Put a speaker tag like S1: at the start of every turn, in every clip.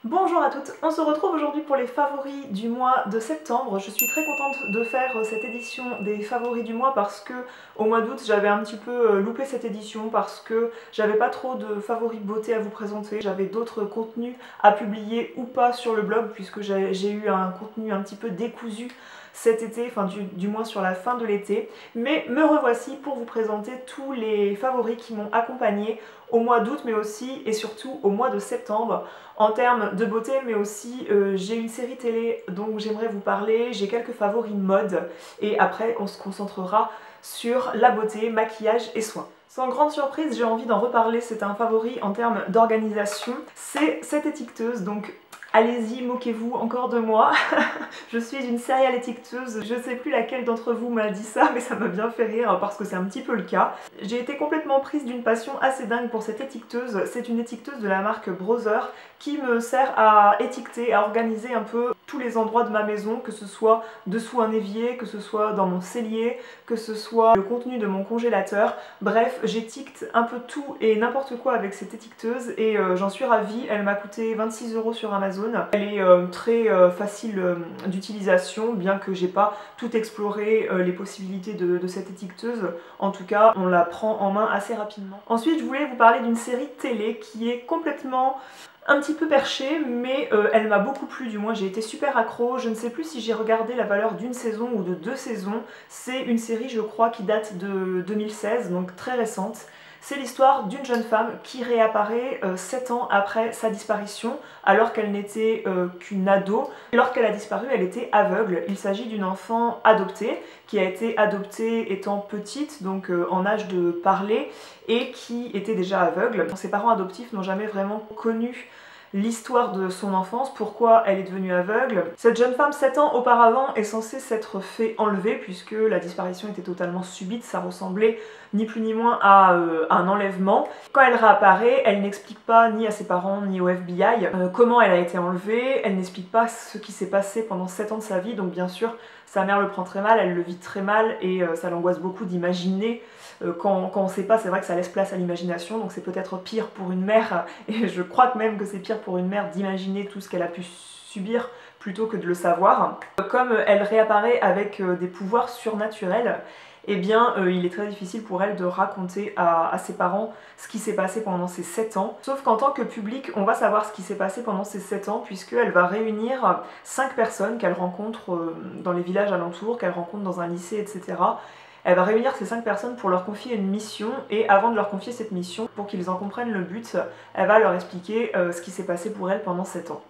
S1: Bonjour à toutes, on se retrouve aujourd'hui pour les favoris du mois de septembre. Je suis très contente de faire cette édition des favoris du mois parce que au mois d'août j'avais un petit peu loupé cette édition parce que j'avais pas trop de favoris beauté à vous présenter. J'avais d'autres contenus à publier ou pas sur le blog puisque j'ai eu un contenu un petit peu décousu cet été, enfin du moins sur la fin de l'été. Mais me revoici pour vous présenter tous les favoris qui m'ont accompagnée au mois d'août mais aussi et surtout au mois de septembre en termes de beauté, mais aussi j'ai une série télé dont j'aimerais vous parler, j'ai quelques favoris mode et après on se concentrera sur la beauté, maquillage et soins. Sans grande surprise, j'ai envie d'en reparler, c'est un favori en termes d'organisation, c'est cette étiqueteuse, donc allez-y, moquez-vous encore de moi. Je suis une serial étiqueteuse, je sais plus laquelle d'entre vous m'a dit ça, mais ça m'a bien fait rire parce que c'est un petit peu le cas. J'ai été complètement prise d'une passion assez dingue pour cette étiqueteuse. C'est une étiqueteuse de la marque Brother qui me sert à étiqueter, à organiser un peu tous les endroits de ma maison, que ce soit dessous un évier, que ce soit dans mon cellier, que ce soit le contenu de mon congélateur. Bref, j'étiquete un peu tout et n'importe quoi avec cette étiqueteuse et j'en suis ravie. Elle m'a coûté 26 € sur Amazon. Elle est très facile d'utilisation, bien que j'ai pas tout exploré les possibilités de cette étiqueteuse. En tout cas, on la prend en main assez rapidement. Ensuite, je voulais vous parler d'une série télé qui est complètement un petit peu perchée, mais elle m'a beaucoup plu, du moins j'ai été super accro. Je ne sais plus si j'ai regardé la valeur d'une saison ou de 2 saisons. C'est une série, je crois, qui date de 2016, donc très récente. C'est l'histoire d'une jeune femme qui réapparaît 7 ans après sa disparition, alors qu'elle n'était qu'une ado. Lorsqu'elle a disparu, elle était aveugle. Il s'agit d'une enfant adoptée, qui a été adoptée étant petite, donc en âge de parler, et qui était déjà aveugle. Ses parents adoptifs n'ont jamais vraiment connu l'histoire de son enfance, pourquoi elle est devenue aveugle. Cette jeune femme, 7 ans auparavant, est censée s'être fait enlever puisque la disparition était totalement subite, ça ressemblait ni plus ni moins à un enlèvement. Quand elle réapparaît, elle n'explique pas ni à ses parents ni au FBI comment elle a été enlevée, elle n'explique pas ce qui s'est passé pendant 7 ans de sa vie, donc bien sûr sa mère le prend très mal, elle le vit très mal et ça l'angoisse beaucoup d'imaginer. Quand on ne sait pas, c'est vrai que ça laisse place à l'imagination, donc c'est peut-être pire pour une mère, et je crois même que c'est pire pour une mère d'imaginer tout ce qu'elle a pu subir plutôt que de le savoir. Comme elle réapparaît avec des pouvoirs surnaturels, eh bien il est très difficile pour elle de raconter à ses parents ce qui s'est passé pendant ces 7 ans. Sauf qu'en tant que public, on va savoir ce qui s'est passé pendant ces 7 ans puisqu'elle va réunir 5 personnes qu'elle rencontre dans les villages alentours, qu'elle rencontre dans un lycée, etc. Elle va réunir ces 5 personnes pour leur confier une mission et avant de leur confier cette mission, pour qu'ils en comprennent le but, elle va leur expliquer ce qui s'est passé pour elle pendant 7 ans.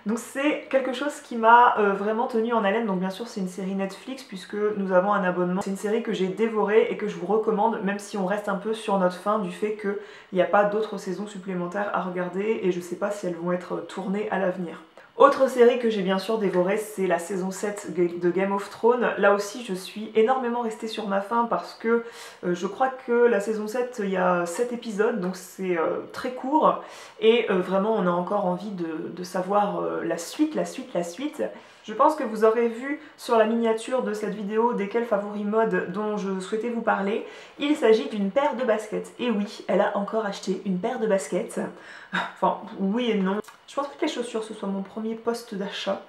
S1: Donc c'est quelque chose qui m'a vraiment tenue en haleine, donc bien sûr c'est une série Netflix puisque nous avons un abonnement. C'est une série que j'ai dévorée et que je vous recommande même si on reste un peu sur notre faim du fait qu'il n'y a pas d'autres saisons supplémentaires à regarder et je sais pas si elles vont être tournées à l'avenir. Autre série que j'ai bien sûr dévorée, c'est la saison 7 de Game of Thrones. Là aussi, je suis énormément restée sur ma faim parce que je crois que la saison 7, il y a 7 épisodes, donc c'est très court. Et vraiment, on a encore envie de savoir la suite, la suite, la suite. Je pense que vous aurez vu sur la miniature de cette vidéo desquels favoris mode dont je souhaitais vous parler. Il s'agit d'une paire de baskets. Et oui, elle a encore acheté une paire de baskets. Enfin, oui et non. Je pense pas que les chaussures ce soit mon premier poste d'achat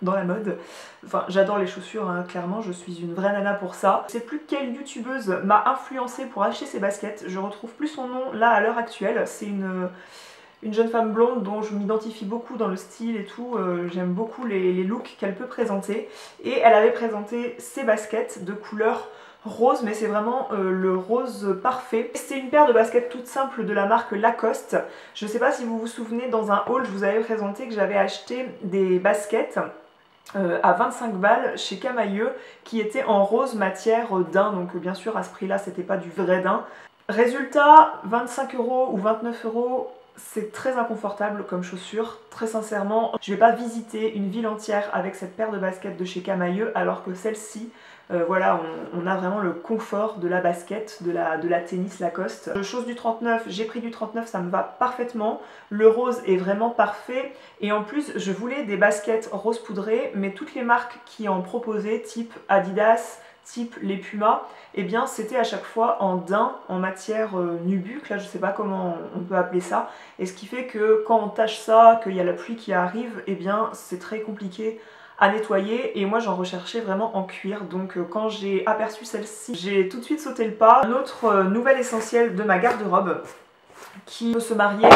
S1: dans la mode. Enfin, j'adore les chaussures, hein, clairement, je suis une vraie nana pour ça. Je sais plus quelle youtubeuse m'a influencée pour acheter ces baskets. Je retrouve plus son nom là à l'heure actuelle. C'est une jeune femme blonde dont je m'identifie beaucoup dans le style et tout. J'aime beaucoup les looks qu'elle peut présenter. Et elle avait présenté ces baskets de couleur rose, mais c'est vraiment le rose parfait. C'est une paire de baskets toute simple de la marque Lacoste. Je sais pas si vous vous souvenez, dans un haul, je vous avais présenté que j'avais acheté des baskets à 25 balles chez Camailleux qui étaient en rose matière daim, donc bien sûr à ce prix là c'était pas du vrai daim. Résultat, 25 € ou 29 €, c'est très inconfortable comme chaussure, très sincèrement. Je vais pas visiter une ville entière avec cette paire de baskets de chez Camailleux alors que celle-ci, Voilà, on a vraiment le confort de la basket, de la tennis Lacoste. Chose du 39, j'ai pris du 39, ça me va parfaitement. Le rose est vraiment parfait. Et en plus, je voulais des baskets rose poudrées, mais toutes les marques qui en proposaient, type Adidas, type les Puma, eh bien c'était à chaque fois en daim, en matière nubuck, là je sais pas comment on peut appeler ça, et ce qui fait que quand on tâche ça, qu'il y a la pluie qui arrive, eh bien c'est très compliqué à nettoyer, et moi j'en recherchais vraiment en cuir, donc quand j'ai aperçu celle-ci, j'ai tout de suite sauté le pas. Un autre nouvel essentiel de ma garde-robe, qui peut se marier,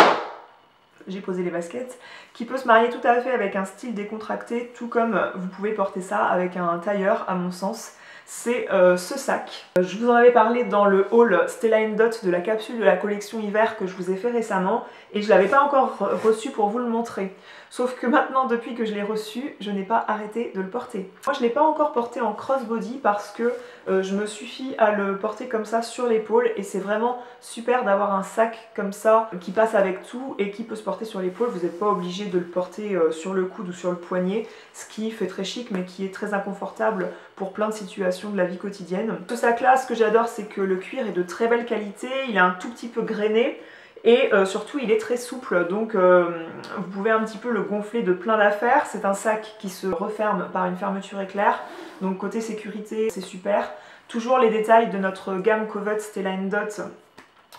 S1: j'ai posé les baskets, qui peut se marier tout à fait avec un style décontracté, tout comme vous pouvez porter ça avec un tailleur à mon sens. C'est ce sac. Je vous en avais parlé dans le haul Stella & Dot de la capsule de la collection hiver que je vous ai fait récemment et je ne l'avais pas encore reçu pour vous le montrer. Sauf que maintenant, depuis que je l'ai reçu, je n'ai pas arrêté de le porter. Moi, je ne l'ai pas encore porté en crossbody parce que je me suffis à le porter comme ça sur l'épaule et c'est vraiment super d'avoir un sac comme ça qui passe avec tout et qui peut se porter sur l'épaule. Vous n'êtes pas obligé de le porter sur le coude ou sur le poignet, ce qui fait très chic mais qui est très inconfortable pour plein de situations de la vie quotidienne. Ce sac là, ce que j'adore, c'est que le cuir est de très belle qualité, il est un tout petit peu grainé et surtout il est très souple, donc vous pouvez un petit peu le gonfler de plein d'affaires. C'est un sac qui se referme par une fermeture éclair, donc côté sécurité c'est super. Toujours les détails de notre gamme Covet Stella & Dot,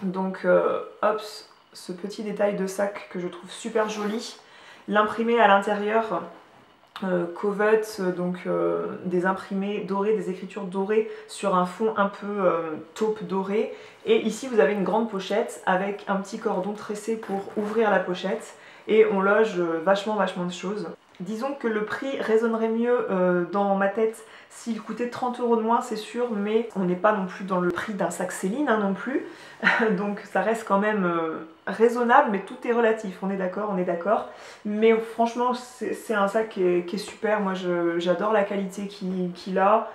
S1: donc hop, ce petit détail de sac que je trouve super joli, l'imprimé à l'intérieur. Covet, donc des imprimés dorés, des écritures dorées sur un fond un peu taupe doré. Et ici vous avez une grande pochette avec un petit cordon tressé pour ouvrir la pochette et on loge vachement de choses. Disons que le prix résonnerait mieux dans ma tête s'il coûtait 30 € de moins, c'est sûr, mais on n'est pas non plus dans le prix d'un sac Céline hein, non plus. Donc ça reste quand même raisonnable, mais tout est relatif, on est d'accord. Mais franchement, c'est un sac qui est super, moi j'adore la qualité qu'il a.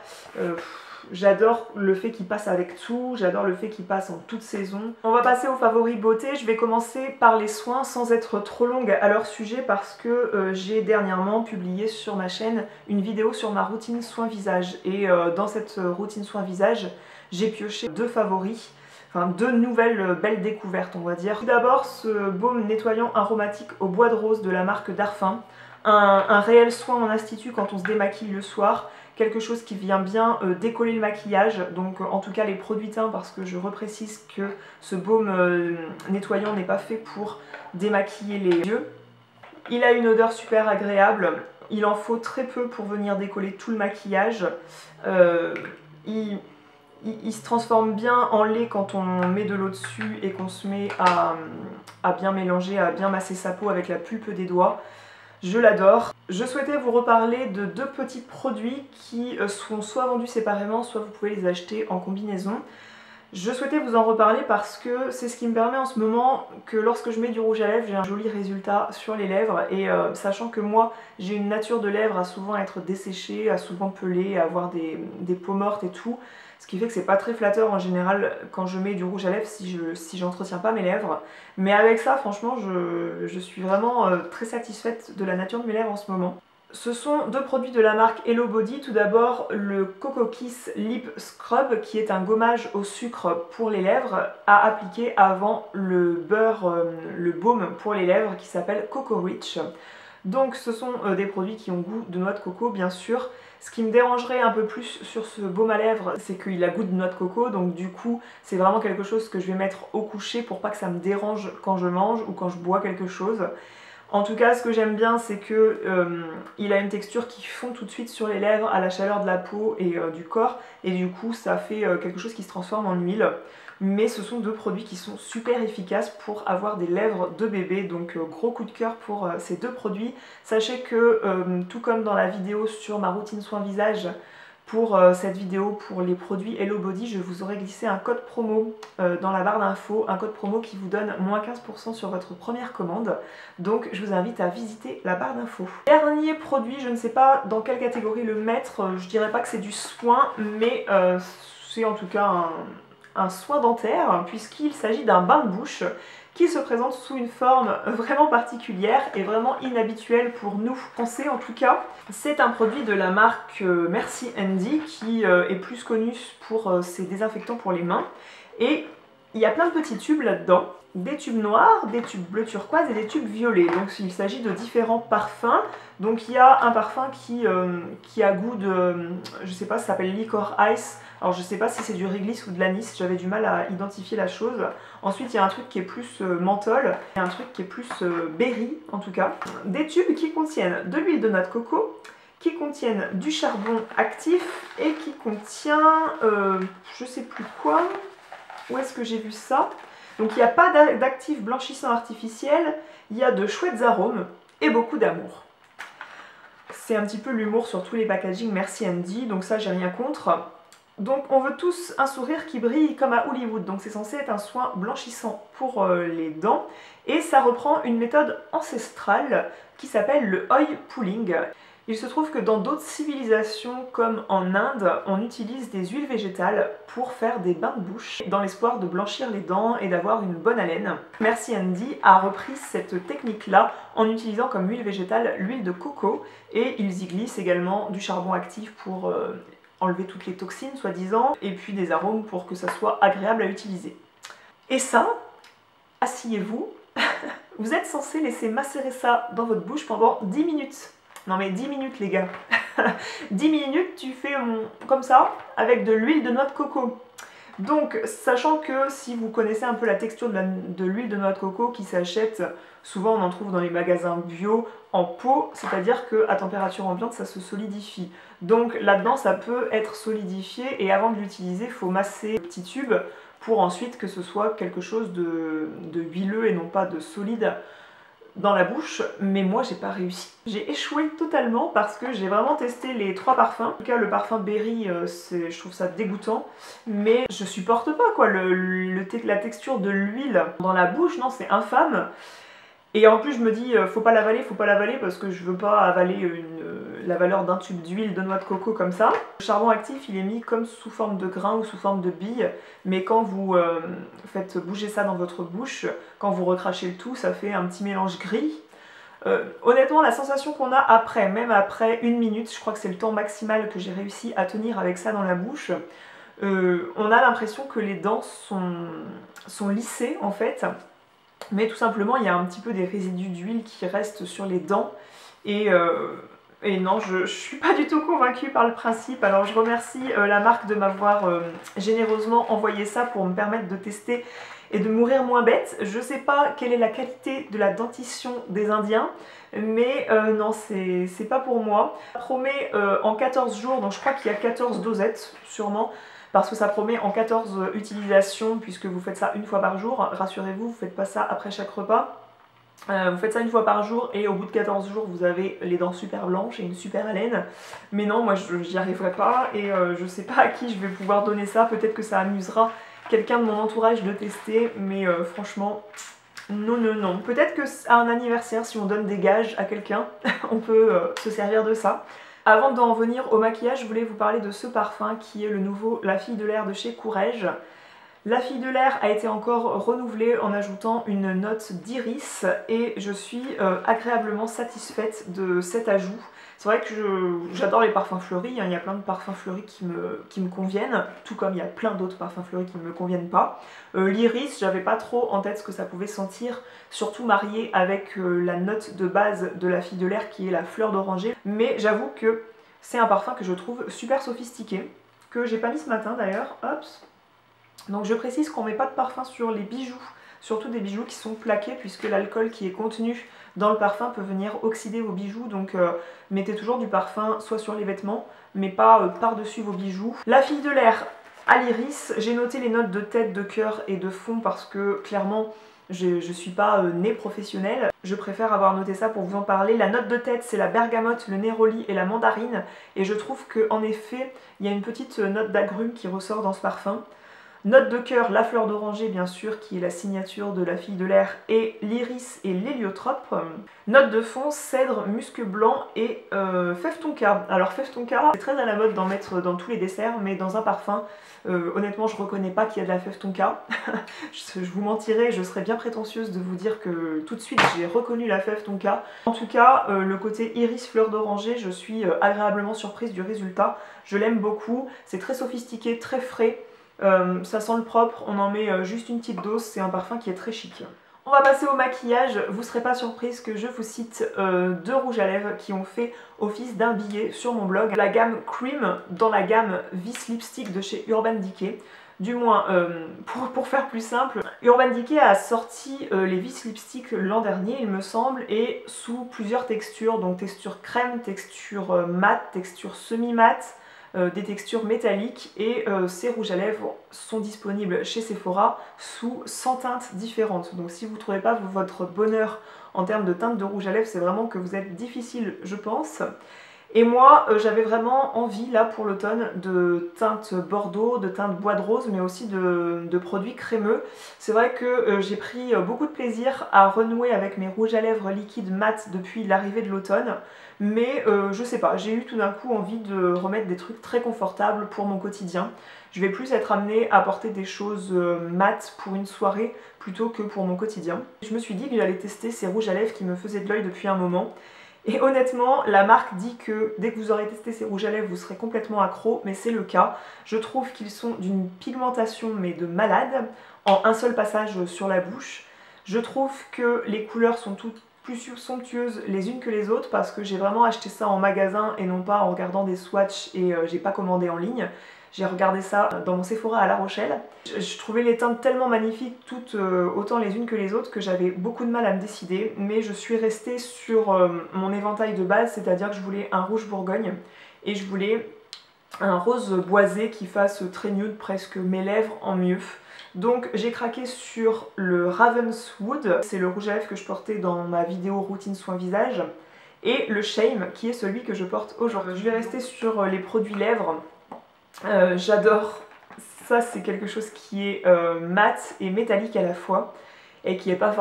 S1: J'adore le fait qu'il passe avec tout, j'adore le fait qu'il passe en toute saison. On va passer aux favoris beauté. Je vais commencer par les soins sans être trop longue à leur sujet parce que j'ai dernièrement publié sur ma chaîne une vidéo sur ma routine soins visage. Et dans cette routine soins visage, j'ai pioché deux favoris. Enfin, deux nouvelles belles découvertes, on va dire. Tout d'abord, ce baume nettoyant aromatique au bois de rose de la marque Darphin. Un réel soin en institut quand on se démaquille le soir. Quelque chose qui vient bien décoller le maquillage, donc en tout cas les produits teints, parce que je reprécise que ce baume nettoyant n'est pas fait pour démaquiller les yeux. Il a une odeur super agréable, il en faut très peu pour venir décoller tout le maquillage. Il se transforme bien en lait quand on met de l'eau dessus et qu'on se met à bien mélanger, à bien masser sa peau avec la pulpe des doigts. Je l'adore. Je souhaitais vous reparler de deux petits produits qui sont soit vendus séparément, soit vous pouvez les acheter en combinaison. Je souhaitais vous en reparler parce que c'est ce qui me permet en ce moment que lorsque je mets du rouge à lèvres, j'ai un joli résultat sur les lèvres. Et sachant que moi, j'ai une nature de lèvres à souvent être desséchée, à souvent peler, à avoir des peaux mortes et tout. Ce qui fait que c'est pas très flatteur en général quand je mets du rouge à lèvres si j'entretiens pas mes lèvres. Mais avec ça, franchement, je suis vraiment très satisfaite de la nature de mes lèvres en ce moment. Ce sont deux produits de la marque Hello Body. Tout d'abord le Coco Kiss Lip Scrub qui est un gommage au sucre pour les lèvres à appliquer avant le beurre, le baume pour les lèvres qui s'appelle Coco Rich. Donc ce sont des produits qui ont goût de noix de coco bien sûr. Ce qui me dérangerait un peu plus sur ce baume à lèvres, c'est qu'il a goût de noix de coco, donc du coup c'est vraiment quelque chose que je vais mettre au coucher pour pas que ça me dérange quand je mange ou quand je bois quelque chose. En tout cas, ce que j'aime bien, c'est que il a une texture qui fond tout de suite sur les lèvres à la chaleur de la peau et du corps, et du coup ça fait quelque chose qui se transforme en huile. Mais ce sont deux produits qui sont super efficaces pour avoir des lèvres de bébé, donc gros coup de cœur pour ces deux produits. Sachez que tout comme dans la vidéo sur ma routine soin visage, pour cette vidéo pour les produits Hello Body, je vous aurais glissé un code promo dans la barre d'infos, un code promo qui vous donne moins 15% sur votre première commande. Donc je vous invite à visiter la barre d'infos. Dernier produit, je ne sais pas dans quelle catégorie le mettre, je dirais pas que c'est du soin, mais c'est en tout cas un soin dentaire puisqu'il s'agit d'un bain de bouche qui se présente sous une forme vraiment particulière et vraiment inhabituelle pour nous français en tout cas. C'est un produit de la marque Merci Handy qui est plus connu pour ses désinfectants pour les mains. Et il y a plein de petits tubes là-dedans, des tubes noirs, des tubes bleu turquoise et des tubes violets. Donc il s'agit de différents parfums. Donc il y a un parfum qui a goût de, je sais pas, ça s'appelle Licor Ice. Alors je sais pas si c'est du réglisse ou de l'anis, j'avais du mal à identifier la chose. Ensuite il y a un truc qui est plus menthol, et un truc qui est plus berry en tout cas. Des tubes qui contiennent de l'huile de noix de coco, qui contiennent du charbon actif et qui contient, je sais plus quoi, où est-ce que j'ai vu ça? Donc il n'y a pas d'actifs blanchissants artificiels, il y a de chouettes arômes et beaucoup d'amour. C'est un petit peu l'humour sur tous les packagings Merci Handy, donc ça j'ai rien contre. Donc on veut tous un sourire qui brille comme à Hollywood, donc c'est censé être un soin blanchissant pour les dents. Et ça reprend une méthode ancestrale qui s'appelle le oil pulling. Il se trouve que dans d'autres civilisations comme en Inde, on utilise des huiles végétales pour faire des bains de bouche dans l'espoir de blanchir les dents et d'avoir une bonne haleine. Merci Handy a repris cette technique-là en utilisant comme huile végétale l'huile de coco et ils y glissent également du charbon actif pour enlever toutes les toxines soi-disant et puis des arômes pour que ça soit agréable à utiliser. Et ça, asseyez-vous, vous êtes censé laisser macérer ça dans votre bouche pendant 10 minutes. Non mais 10 minutes les gars. 10 minutes tu fais comme ça avec de l'huile de noix de coco. Donc sachant que si vous connaissez un peu la texture de l'huile de noix de coco qui s'achète, souvent on en trouve dans les magasins bio en pot, c'est-à-dire qu'à température ambiante ça se solidifie. Donc là-dedans ça peut être solidifié et avant de l'utiliser il faut masser le petit tube pour ensuite que ce soit quelque chose de huileux et non pas de solide dans la bouche, mais moi j'ai pas réussi. J'ai échoué totalement parce que j'ai vraiment testé les 3 parfums. En tout cas le parfum Berry, je trouve ça dégoûtant, mais je supporte pas quoi, la texture de l'huile dans la bouche, non c'est infâme. Et en plus je me dis faut pas l'avaler parce que je veux pas avaler la valeur d'un tube d'huile de noix de coco comme ça. Le charbon actif il est mis comme sous forme de grain ou sous forme de bille, mais quand vous faites bouger ça dans votre bouche, quand vous recrachez le tout, ça fait un petit mélange gris. Honnêtement la sensation qu'on a après, même après 1 minute, je crois que c'est le temps maximal que j'ai réussi à tenir avec ça dans la bouche, on a l'impression que les dents sont lissées en fait. Mais tout simplement il y a un petit peu des résidus d'huile qui restent sur les dents et non, je suis pas du tout convaincue par le principe. Alors je remercie la marque de m'avoir généreusement envoyé ça pour me permettre de tester et de mourir moins bête. Je sais pas quelle est la qualité de la dentition des Indiens, mais non, c'est pas pour moi. Ça promet en 14 jours, donc je crois qu'il y a 14 dosettes sûrement, parce que ça promet en 14 utilisations, puisque vous faites ça 1 fois par jour. Rassurez-vous, vous faites pas ça après chaque repas. Vous faites ça 1 fois par jour et au bout de 14 jours vous avez les dents super blanches et une super haleine. Mais non, moi j'y arriverai pas et je sais pas à qui je vais pouvoir donner ça. Peut-être que ça amusera quelqu'un de mon entourage de tester, mais franchement, non, non, non. Peut-être qu'à un anniversaire, si on donne des gages à quelqu'un, on peut se servir de ça. Avant d'en venir au maquillage, je voulais vous parler de ce parfum qui est le nouveau La Fille de l'air de chez Courrèges. La Fille de l'air a été encore renouvelée en ajoutant une note d'iris et je suis agréablement satisfaite de cet ajout. C'est vrai que j'adore les parfums fleuris, hein. Il y a plein de parfums fleuris qui me conviennent, tout comme il y a plein d'autres parfums fleuris qui ne me conviennent pas. L'iris, j'avais pas trop en tête ce que ça pouvait sentir, surtout marié avec la note de base de La Fille de l'air qui est la fleur d'oranger. Mais j'avoue que c'est un parfum que je trouve super sophistiqué, que j'ai pas mis ce matin d'ailleurs, hop. Donc je précise qu'on ne met pas de parfum sur les bijoux, surtout des bijoux qui sont plaqués puisque l'alcool qui est contenu dans le parfum peut venir oxyder vos bijoux, donc mettez toujours du parfum soit sur les vêtements mais pas par-dessus vos bijoux. La Fille de l'air à l'iris, j'ai noté les notes de tête, de cœur et de fond parce que clairement je suis pas nez professionnelle, je préfère avoir noté ça pour vous en parler. La note de tête c'est la bergamote, le néroli et la mandarine et je trouve qu'en effet il y a une petite note d'agrumes qui ressort dans ce parfum. Note de cœur, la fleur d'oranger bien sûr, qui est la signature de la fille de l'air, et l'iris et l'héliotrope. Note de fond, cèdre, musc blanc et fève tonka. Alors fève tonka, c'est très à la mode d'en mettre dans tous les desserts, mais dans un parfum, honnêtement je reconnais pas qu'il y a de la fève tonka. je vous mentirais, je serais bien prétentieuse de vous dire que tout de suite j'ai reconnu la fève tonka. En tout cas, le côté iris fleur d'oranger, je suis agréablement surprise du résultat. Je l'aime beaucoup, c'est très sophistiqué, très frais. Ça sent le propre, on en met juste une petite dose, c'est un parfum qui est très chic. On va passer au maquillage, vous ne serez pas surprise que je vous cite deux rouges à lèvres qui ont fait office d'un billet sur mon blog. La gamme Cream dans la gamme Vis Lipstick de chez Urban Decay. Du moins, pour faire plus simple, Urban Decay a sorti les Vis Lipstick l'an dernier il me semble, et sous plusieurs textures, donc texture crème, texture mat, texture semi-mat, des textures métalliques, et ces rouges à lèvres sont disponibles chez Sephora sous 100 teintes différentes. Donc si vous ne trouvez pas votre bonheur en termes de teintes de rouge à lèvres, c'est vraiment que vous êtes difficile je pense. Et moi j'avais vraiment envie là pour l'automne de teintes bordeaux, de teintes bois de rose, mais aussi de produits crémeux. C'est vrai que j'ai pris beaucoup de plaisir à renouer avec mes rouges à lèvres liquides mat depuis l'arrivée de l'automne, mais je sais pas, j'ai eu tout d'un coup envie de remettre des trucs très confortables pour mon quotidien. Je vais plus être amenée à porter des choses mat pour une soirée plutôt que pour mon quotidien. Je me suis dit que j'allais tester ces rouges à lèvres qui me faisaient de l'œil depuis un moment. Et honnêtement, la marque dit que dès que vous aurez testé ces rouges à lèvres, vous serez complètement accro, mais c'est le cas. Je trouve qu'ils sont d'une pigmentation mais de malade, en un seul passage sur la bouche. Je trouve que les couleurs sont toutes plus somptueuses les unes que les autres parce que j'ai vraiment acheté ça en magasin et non pas en regardant des swatchs, et j'ai pas commandé en ligne. J'ai regardé ça dans mon Sephora à La Rochelle. Je trouvais les teintes tellement magnifiques, toutes autant les unes que les autres, que j'avais beaucoup de mal à me décider, mais je suis restée sur mon éventail de base, c'est-à-dire que je voulais un rouge bourgogne et je voulais un rose boisé qui fasse très nude, presque mes lèvres en mieux. Donc j'ai craqué sur le Ravenswood, c'est le rouge à lèvres que je portais dans ma vidéo routine soin visage, et le Shame qui est celui que je porte aujourd'hui. Je vais rester sur les produits lèvres. J'adore, ça c'est quelque chose qui est mat et métallique à la fois et qui n'est pas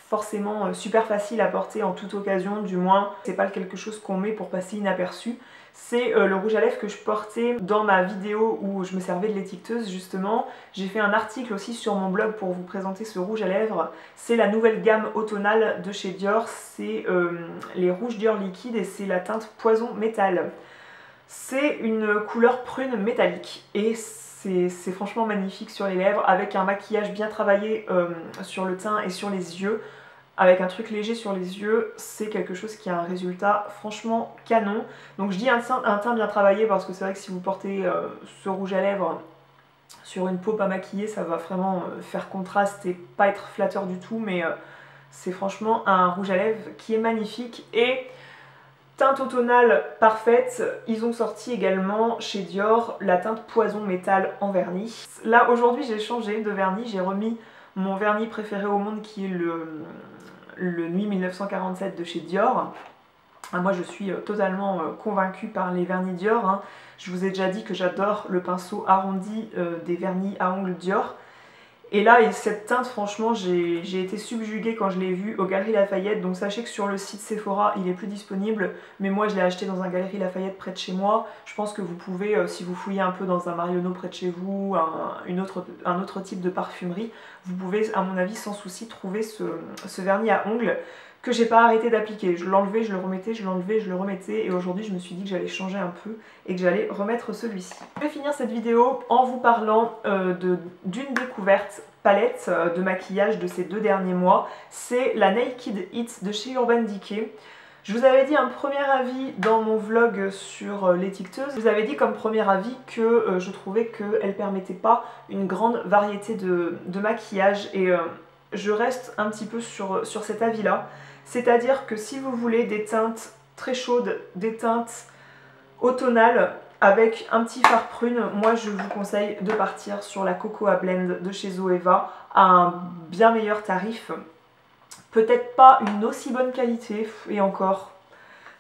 S1: forcément super facile à porter en toute occasion, du moins c'est pas quelque chose qu'on met pour passer inaperçu. C'est le rouge à lèvres que je portais dans ma vidéo où je me servais de l'étiqueteuse justement. J'ai fait un article aussi sur mon blog pour vous présenter ce rouge à lèvres. C'est la nouvelle gamme automnale de chez Dior, c'est les rouges Dior liquides et c'est la teinte poison métal. C'est une couleur prune métallique et c'est franchement magnifique sur les lèvres avec un maquillage bien travaillé sur le teint et sur les yeux. Avec un truc léger sur les yeux, c'est quelque chose qui a un résultat franchement canon. Donc je dis un teint bien travaillé parce que c'est vrai que si vous portez ce rouge à lèvres sur une peau pas maquillée, ça va vraiment faire contraste et pas être flatteur du tout, mais c'est franchement un rouge à lèvres qui est magnifique. Et teinte automnale parfaite, ils ont sorti également chez Dior la teinte poison métal en vernis. Là aujourd'hui j'ai changé de vernis, j'ai remis mon vernis préféré au monde qui est le Nuit 1947 de chez Dior. Moi je suis totalement convaincue par les vernis Dior, hein. Je vous ai déjà dit que j'adore le pinceau arrondi des vernis à ongles Dior. Et là, cette teinte, franchement, j'ai été subjuguée quand je l'ai vue aux Galeries Lafayette. Donc sachez que sur le site Sephora, il est plus disponible. Mais moi, je l'ai acheté dans un Galeries Lafayette près de chez moi. Je pense que vous pouvez, si vous fouillez un peu dans un Marionneau près de chez vous, un autre type de parfumerie, vous pouvez, à mon avis, sans souci, trouver ce vernis à ongles que j'ai pas arrêté d'appliquer. Je l'enlevais, je le remettais, je l'enlevais, je le remettais, et aujourd'hui je me suis dit que j'allais changer un peu et que j'allais remettre celui-ci. Je vais finir cette vidéo en vous parlant d'une découverte palette de maquillage de ces 2 derniers mois. C'est la Naked It de chez Urban Decay. Je vous avais dit un premier avis dans mon vlog sur l'étiqueteuse. Je vous avais dit comme premier avis que je trouvais qu'elle permettait pas une grande variété de maquillage, et je reste un petit peu sur cet avis-là. C'est-à-dire que si vous voulez des teintes très chaudes, des teintes automnales avec un petit fard prune, moi je vous conseille de partir sur la Cocoa Blend de chez Zoeva à un bien meilleur tarif. Peut-être pas une aussi bonne qualité, et encore,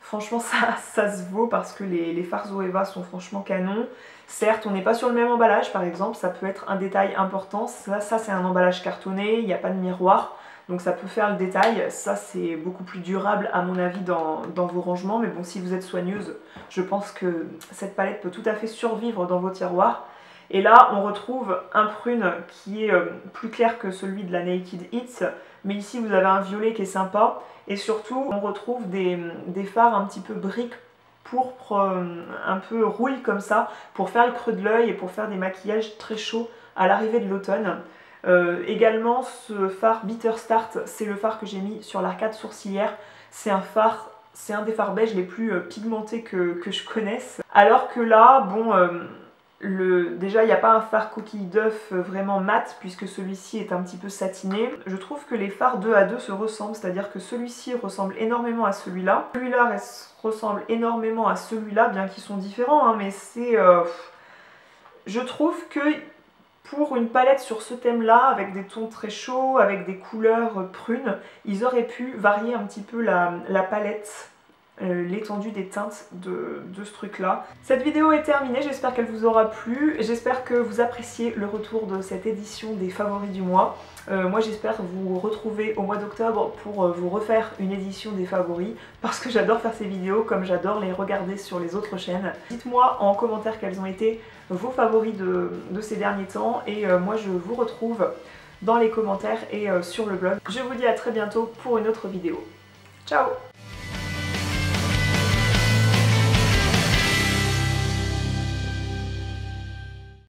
S1: Franchement ça se vaut parce que les fards Zoeva sont franchement canons. Certes on n'est pas sur le même emballage par exemple, ça peut être un détail important. Ça c'est un emballage cartonné, il n'y a pas de miroir. Donc ça peut faire le détail, ça c'est beaucoup plus durable à mon avis dans vos rangements. Mais bon, si vous êtes soigneuse, je pense que cette palette peut tout à fait survivre dans vos tiroirs. Et là on retrouve un prune qui est plus clair que celui de la Naked Hits. Mais ici vous avez un violet qui est sympa. Et surtout on retrouve des fards un petit peu briques pourpre, un peu rouille comme ça, pour faire le creux de l'œil et pour faire des maquillages très chauds à l'arrivée de l'automne. Également ce fard Bitter Start, c'est le fard que j'ai mis sur l'arcade sourcilière. C'est un des fards beige les plus pigmentés que je connaisse. Alors que là, bon, déjà il n'y a pas un fard coquille d'œuf vraiment mat puisque celui-ci est un petit peu satiné. Je trouve que les fards 2 à 2 se ressemblent, c'est-à-dire que celui-ci ressemble énormément à celui-là. Celui-là ressemble énormément à celui-là, bien qu'ils sont différents, hein, mais c'est... je trouve que pour une palette sur ce thème-là, avec des tons très chauds, avec des couleurs prunes, ils auraient pu varier un petit peu la palette, l'étendue des teintes de ce truc-là. Cette vidéo est terminée, j'espère qu'elle vous aura plu. J'espère que vous appréciez le retour de cette édition des favoris du mois. Moi j'espère vous retrouver au mois d'octobre pour vous refaire une édition des favoris, parce que j'adore faire ces vidéos comme j'adore les regarder sur les autres chaînes. Dites-moi en commentaire quels ont été vos favoris de ces derniers temps, et moi je vous retrouve dans les commentaires et sur le blog. Je vous dis à très bientôt pour une autre vidéo. Ciao!